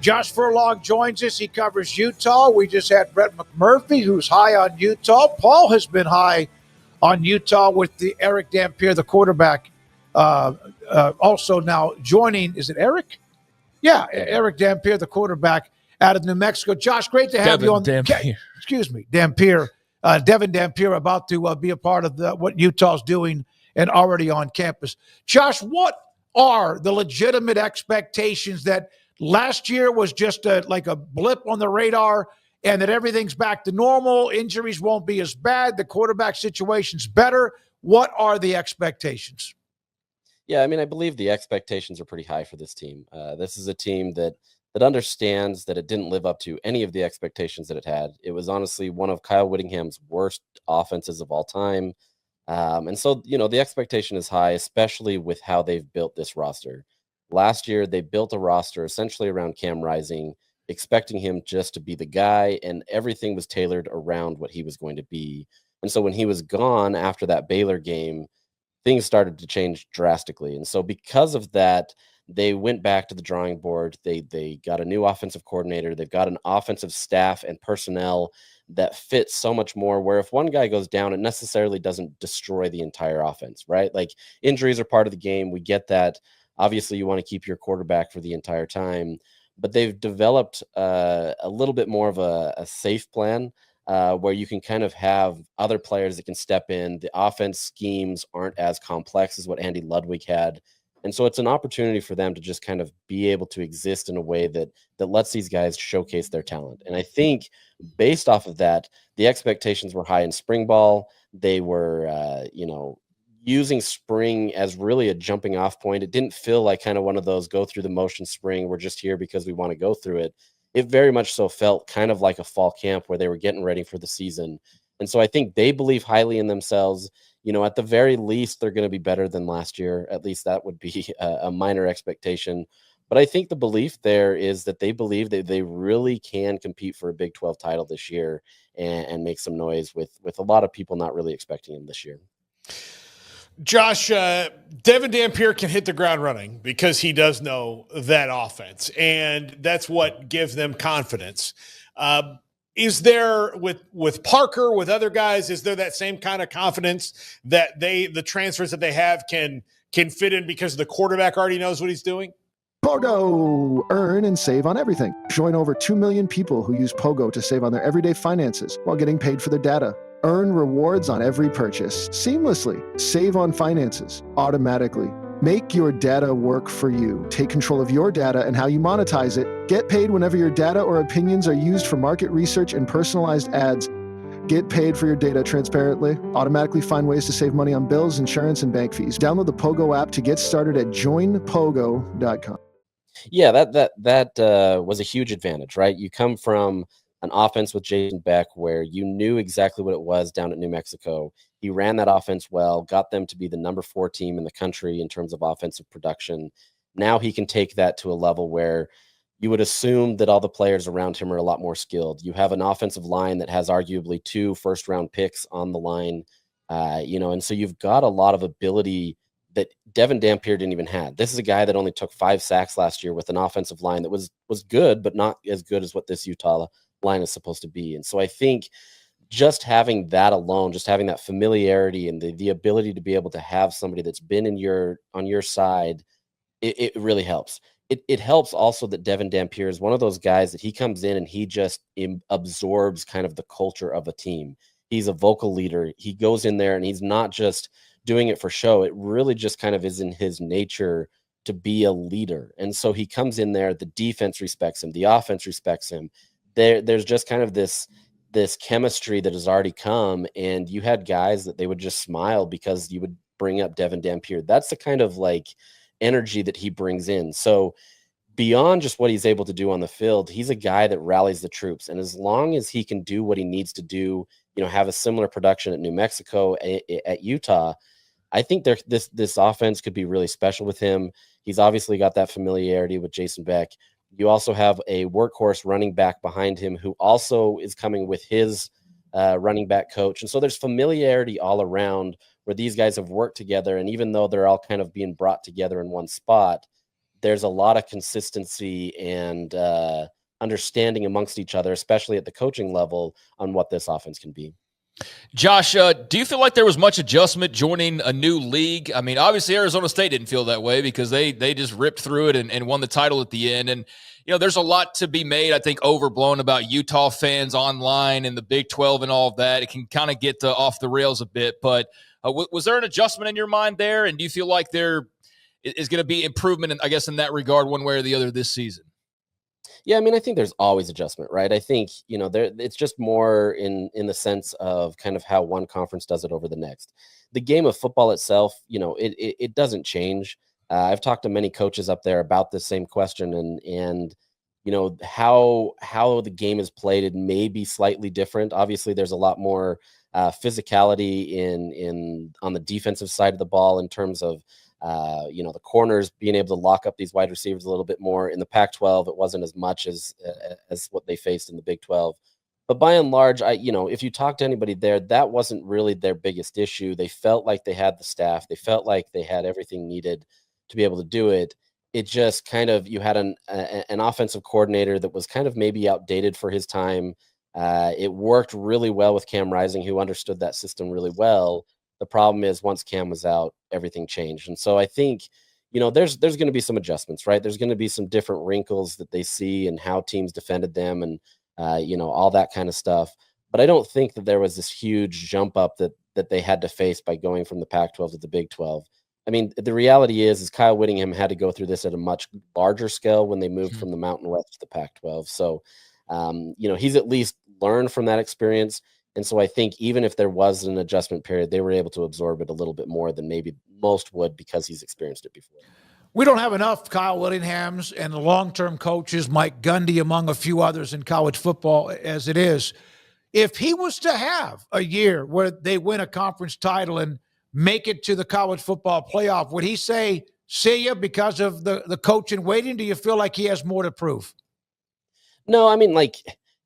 Josh Furlong joins us. He covers Utah. We just had Brett McMurphy, who's high on Utah. Paul has been high on Utah with the Eric Dampier, the quarterback, also now joining. Is it Eric? Yeah, Eric Dampier, the quarterback out of New Mexico. Josh, great to have you on. Dampier. Dampier. Devin Dampier about to be a part of what Utah's doing and already on campus. Josh, what are the legitimate expectations that last year was just like a blip on the radar and that everything's back to normal, injuries won't be as bad, the quarterback situation's better? What are the expectations? Yeah, I mean, I believe the expectations are pretty high for this team. This is a team that understands that it didn't live up to any of the expectations that it had. It was honestly one of Kyle Whittingham's worst offenses of all time. And so, the expectation is high, especially with how they've built this roster. Last year, they built a roster essentially around Cam Rising, expecting him just to be the guy, and everything was tailored around what he was going to be. And so when he was gone after that Baylor game, things started to change drastically. And so because of that, they went back to the drawing board. They got a new offensive coordinator. They've got an offensive staff and personnel that fits so much more, where if one guy goes down, it necessarily doesn't destroy the entire offense, right? Like, injuries are part of the game. We get that. Obviously, you want to keep your quarterback for the entire time, but they've developed a little bit more of a safe plan where you can kind of have other players that can step in. The offense schemes aren't as complex as what Andy Ludwig had. And so it's an opportunity for them to just kind of be able to exist in a way that lets these guys showcase their talent. And I think based off of that, the expectations were high in spring ball. They were, using spring as really a jumping off point. It didn't feel like kind of one of those go through the motion spring. We're just here because we want to go through it. It very much so felt kind of like a fall camp where they were getting ready for the season. And so I think they believe highly in themselves. At the very least, they're going to be better than last year. At least that would be a minor expectation. But I think the belief there is that they believe that they really can compete for a Big 12 title this year and make some noise with a lot of people not really expecting them this year. Josh, Devin Dampier can hit the ground running because he does know that offense, and that's what gives them confidence. Is there with Parker, with other guys, is there that same kind of confidence that the transfers that they have can fit in because the quarterback already knows what he's doing? Pogo! Earn and save on everything. Join over 2 million people who use Pogo to save on their everyday finances while getting paid for their data. Earn rewards on every purchase seamlessly. Save on finances automatically. Make your data work for you. Take control of your data and how you monetize it. Get paid whenever your data or opinions are used for market research and personalized ads. Get paid for your data transparently. Automatically find ways to save money on bills, insurance, and bank fees. Download the Pogo app to get started at joinpogo.com. Yeah, that was a huge advantage, right? You come from an offense with Jason Beck where you knew exactly what it was down at New Mexico. He ran that offense well, got them to be the number 4 team in the country in terms of offensive production. Now he can take that to a level where you would assume that all the players around him are a lot more skilled. You have an offensive line that has arguably 2 first-round picks on the line, and so you've got a lot of ability that Devin Dampier didn't even have. This is a guy that only took 5 sacks last year with an offensive line that was good, but not as good as what this Utah line is supposed to be. And so I think just having that alone, just having that familiarity and the ability to be able to have somebody that's been on your side, it really helps. It helps also that Devin Dampier is one of those guys that he comes in and he just absorbs kind of the culture of a team. He's a vocal leader. He goes in there and he's not just doing it for show. It really just kind of is in his nature to be a leader. And so he comes in there, the defense respects him, the offense respects him. There's just kind of this chemistry that has already come, and you had guys that they would just smile because you would bring up Devin Dampier. That's the kind of like energy that he brings in. So beyond just what he's able to do on the field, he's a guy that rallies the troops. And as long as he can do what he needs to do, have a similar production at New Mexico, at Utah, I think this offense could be really special with him. He's obviously got that familiarity with Jason Beck. You also have a workhorse running back behind him who also is coming with his running back coach. And so there's familiarity all around where these guys have worked together. And even though they're all kind of being brought together in one spot, there's a lot of consistency and understanding amongst each other, especially at the coaching level, on what this offense can be. Josh, do you feel like there was much adjustment joining a new league? I mean, obviously Arizona State didn't feel that way because they just ripped through it and won the title at the end. And, there's a lot to be made, I think, overblown about Utah fans online and the Big 12 and all of that. It can kind of get off the rails a bit. But was there an adjustment in your mind there? And do you feel like there is going to be improvement, in that regard, one way or the other this season? Yeah, I mean, I think there's always adjustment, right? I think, it's just more in the sense of kind of how one conference does it over the next. The game of football itself, it doesn't change. I've talked to many coaches up there about this same question, and how the game is played, it may be slightly different. Obviously, there's a lot more physicality in on the defensive side of the ball in terms of the corners being able to lock up these wide receivers a little bit more. In the Pac-12, it wasn't as much as what they faced in the Big 12. But by and large, if you talk to anybody there, that wasn't really their biggest issue. They felt like they had the staff. They felt like they had everything needed to be able to do it. It just kind of, you had an offensive coordinator that was kind of maybe outdated for his time. It worked really well with Cam Rising, who understood that system really well. The problem is once Cam was out, everything changed. And so I think, there's going to be some adjustments, right? There's going to be some different wrinkles that they see and how teams defended them and, all that kind of stuff. But I don't think that there was this huge jump up that they had to face by going from the Pac-12 to the Big 12. I mean, the reality is Kyle Whittingham had to go through this at a much larger scale when they moved from the Mountain West to the Pac-12. So, he's at least learned from that experience. And so I think even if there was an adjustment period, they were able to absorb it a little bit more than maybe most would because he's experienced it before. We don't have enough Kyle Whittinghams and the long-term coaches, Mike Gundy, among a few others in college football as it is. If he was to have a year where they win a conference title and make it to the college football playoff, would he say, see ya because of the coach in waiting? Do you feel like he has more to prove? No, I mean,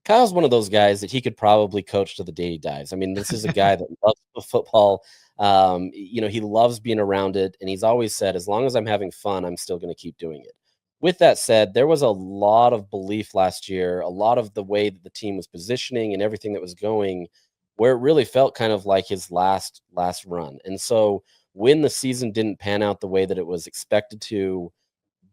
Kyle's one of those guys that he could probably coach to the day he dies. I mean, this is a guy that loves football. He loves being around it. And he's always said, as long as I'm having fun, I'm still going to keep doing it. With that said, there was a lot of belief last year, a lot of the way that the team was positioning and everything that was going, where it really felt kind of like his last run. And so when the season didn't pan out the way that it was expected to,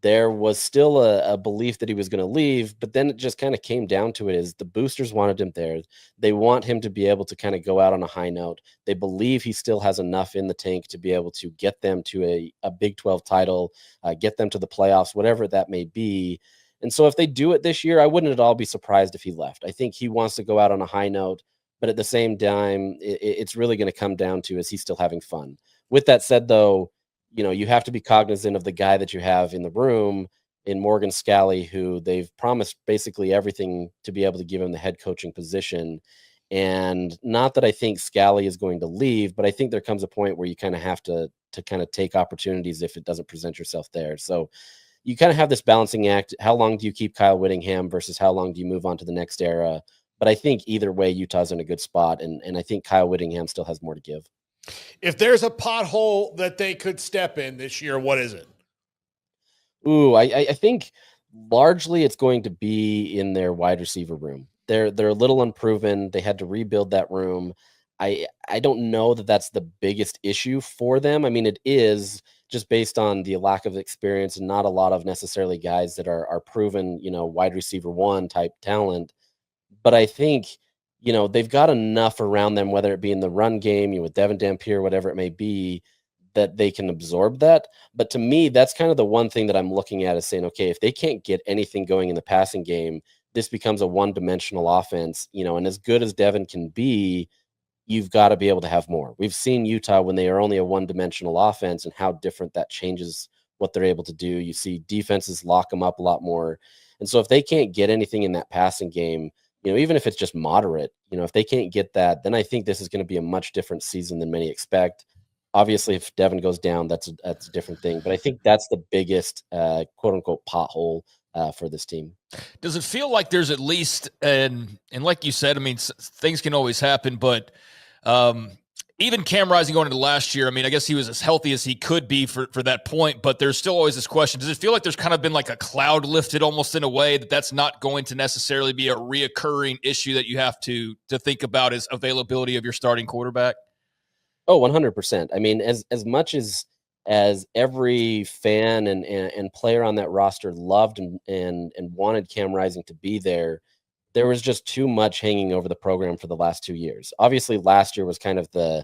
there was still a belief that he was going to leave, but then it just kind of came down to it is the boosters wanted him there. They want him to be able to kind of go out on a high note. They believe he still has enough in the tank to be able to get them to a Big 12 title, get them to the playoffs, whatever that may be. And so if they do it this year, I wouldn't at all be surprised if he left. I think he wants to go out on a high note, but at the same time, it's really going to come down to, is he still having fun? With that said, though, you have to be cognizant of the guy that you have in the room in Morgan Scalley, who they've promised basically everything to be able to give him the head coaching position. And not that I think Scalley is going to leave, but I think there comes a point where you kind of have to kind of take opportunities if it doesn't present yourself there. So you kind of have this balancing act. How long do you keep Kyle Whittingham versus how long do you move on to the next era? But I think either way, Utah's in a good spot. And I think Kyle Whittingham still has more to give. If there's a pothole that they could step in this year, what is it? Ooh, I think largely it's going to be in their wide receiver room. They're a little unproven. They had to rebuild that room. I don't know that that's the biggest issue for them. I mean, it is just based on the lack of experience and not a lot of necessarily guys that are proven, wide receiver one type talent. But I think, they've got enough around them, whether it be in the run game, with Devin Dampier, whatever it may be, that they can absorb that. But to me, that's kind of the one thing that I'm looking at is saying, okay, if they can't get anything going in the passing game, this becomes a one-dimensional offense, and as good as Devin can be, you've got to be able to have more. We've seen Utah when they are only a one-dimensional offense and how different that changes what they're able to do. You see defenses lock them up a lot more. And so if they can't get anything in that passing game, even if it's just moderate, if they can't get that, then I think this is going to be a much different season than many expect. Obviously, if Devin goes down, that's a different thing. But I think that's the biggest quote unquote pothole for this team. Does it feel like there's at least, and like you said, I mean, things can always happen, but even Cam Rising going into last year, I mean, I guess he was as healthy as he could be for that point, but there's still always this question. Does it feel like there's kind of been like a cloud lifted almost in a way that's not going to necessarily be a reoccurring issue that you have to think about as availability of your starting quarterback? Oh, 100%. I mean, as much as every fan and player on that roster loved and wanted Cam Rising to be there, there was just too much hanging over the program for the last 2 years. Obviously, last year was kind of the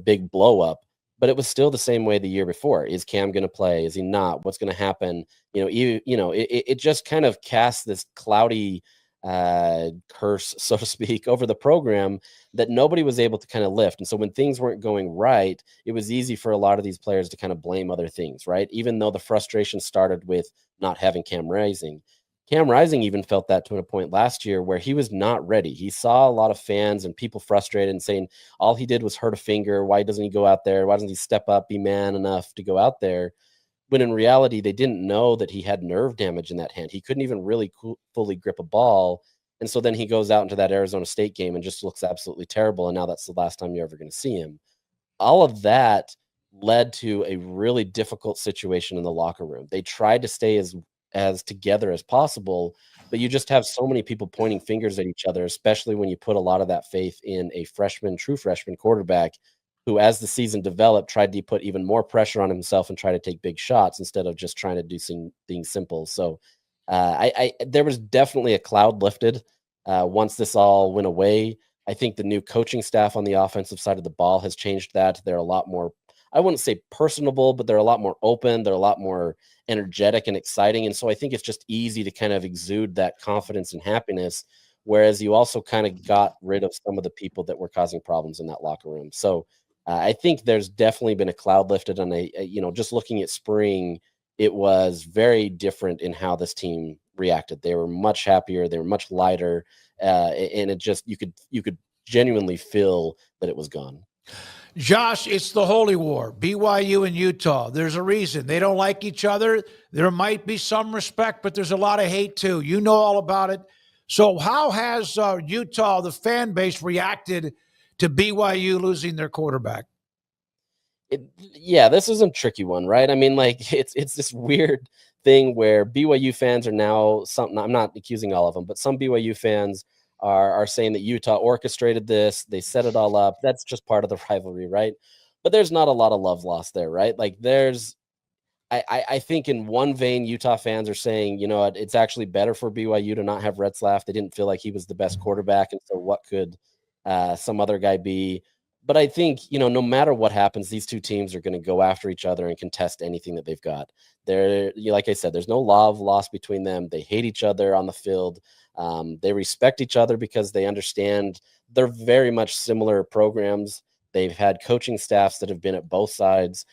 big blow up, but it was still the same way the year before. Is Cam going to play? Is he not? What's going to happen? It just kind of casts this cloudy curse, so to speak, over the program that nobody was able to kind of lift. And so when things weren't going right, it was easy for a lot of these players to kind of blame other things, right? Even though the frustration started with not having Cam Rising. Cam Rising even felt that to a point last year where he was not ready. He saw a lot of fans and people frustrated and saying all he did was hurt a finger. Why doesn't he go out there? Why doesn't he step up, be man enough to go out there? When in reality, they didn't know that he had nerve damage in that hand. He couldn't even really fully grip a ball. And so then he goes out into that Arizona State game and just looks absolutely terrible. And now that's the last time you're ever going to see him. All of that led to a really difficult situation in the locker room. They tried to stay as together as possible, but you just have so many people pointing fingers at each other, especially when you put a lot of that faith in a true freshman quarterback who, as the season developed, tried to put even more pressure on himself and try to take big shots instead of just trying to do things simple. So there was definitely a cloud lifted once this all went away. I think the new coaching staff on the offensive side of the ball has changed that. They're a lot more, I wouldn't say personable, but they're a lot more open. They're a lot more energetic and exciting. And so I think it's just easy to kind of exude that confidence and happiness, whereas you also kind of got rid of some of the people that were causing problems in that locker room. So I think there's definitely been a cloud lifted on just looking at spring, it was very different in how this team reacted. They were much happier. They were much lighter. And it just, you could genuinely feel that it was gone. Josh, it's the holy war, BYU and Utah. There's a reason. They don't like each other. There might be some respect, but there's a lot of hate too. You know all about it. So how has Utah, the fan base, reacted to BYU losing their quarterback? This is a tricky one, right? I mean, like it's this weird thing where BYU fans are now something. I'm not accusing all of them, but some BYU fans are saying that Utah orchestrated this. They set it all up. That's just part of the rivalry, right? But there's not a lot of love lost there, right? Like I think in one vein, Utah fans are saying, you know, it's actually better for BYU to not have Retzlaff. They didn't feel like he was the best quarterback. And so what could some other guy be? But I think, no matter what happens, these two teams are going to go after each other and contest anything that they've got. Like I said, there's no love lost between them. They hate each other on the field. They respect each other because they understand they're very much similar programs. They've had coaching staffs that have been at both sides.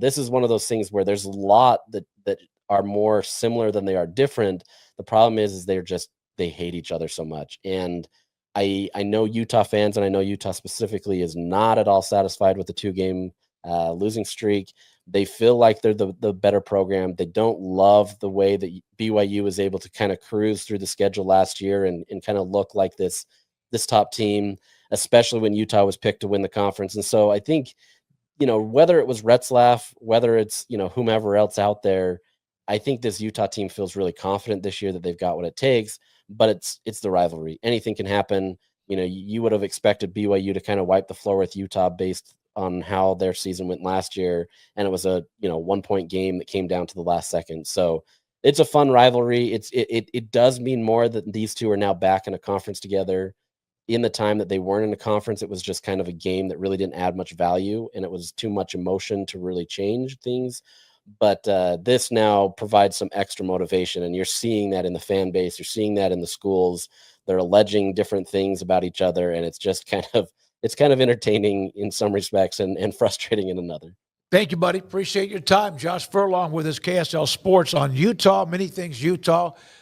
This is one of those things where there's a lot that are more similar than they are different. The problem is they hate each other so much. And I know Utah fans, and I know Utah specifically, is not at all satisfied with the 2-game losing streak. They feel like they're the better program. They don't love the way that BYU was able to kind of cruise through the schedule last year and kind of look like this top team, especially when Utah was picked to win the conference. And so I think, whether it was Retzlaff, whether it's, whomever else out there, I think this Utah team feels really confident this year that they've got what it takes. But it's the rivalry. Anything can happen. You would have expected BYU to kind of wipe the floor with Utah based on how their season went last year. And it was a, 1-point game that came down to the last second. So it's a fun rivalry. It does mean more that these two are now back in a conference together. In the time that they weren't in a conference, it was just kind of a game that really didn't add much value, and it was too much emotion to really change things. But this now provides some extra motivation, and you're seeing that in the fan base. You're seeing that in the schools. They're alleging different things about each other, and it's just kind of entertaining in some respects and frustrating in another. Thank you, buddy. Appreciate your time. Josh Furlong with us, KSL Sports on Utah. Many things Utah.